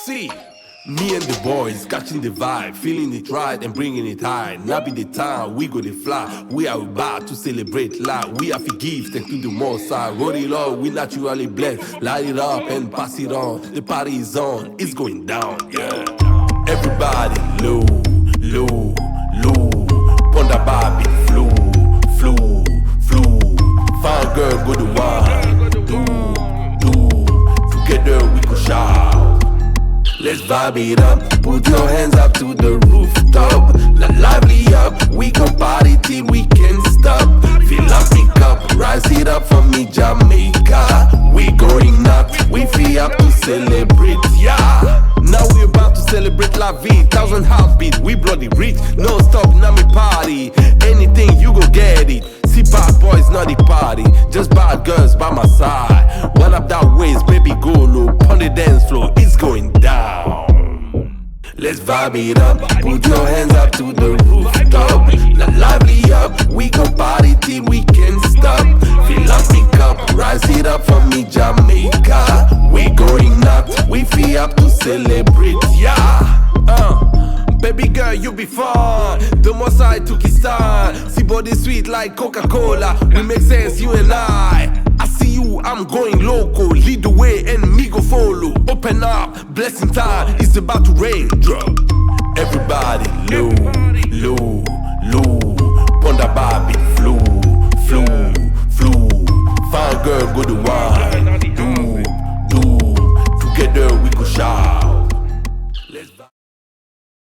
See, me and the boys catching the vibe, feeling it right and bringing it high. Now be the time we go to fly. We are about to celebrate life. We have to give thanks to the most high. Roll it up, we naturally blessed. Light it up and pass it on. The party is on, it's going down. Yeah. Everybody low, low, low. Ponda baby, flu, flu, flu. Fine girl, go to one, do. Together we go shout. Let's vibe it up, put your hands up to the rooftop. Lively up, we gon' party till we can't stop. Fill up, pick up, rise it up for me, Jamaica. We going nuts, we free up to celebrate, yeah. Now we about to celebrate la vie, 1,000 heartbeat, we bloody rich. No stop, now me party, anything you go get it. See bad boys, not the party, just bad girls by my side. One up that waist, baby go low, on the dance floor, it's going down. Let's vibe it up, put your hands up to the rooftop. Lively up, we gon' party till we can't stop. Fill up, pick up, rise it up for me, Jamaica. We going nuts, we free up to celebrate, yeah. Baby girl, you be fun. The more side to Kistan. See body sweet like Coca-Cola. We make sense, you and I see you, I'm going loco. Lead the way and me go follow. Open up, blessing time, it's about to rain. Drop. Everybody low, low,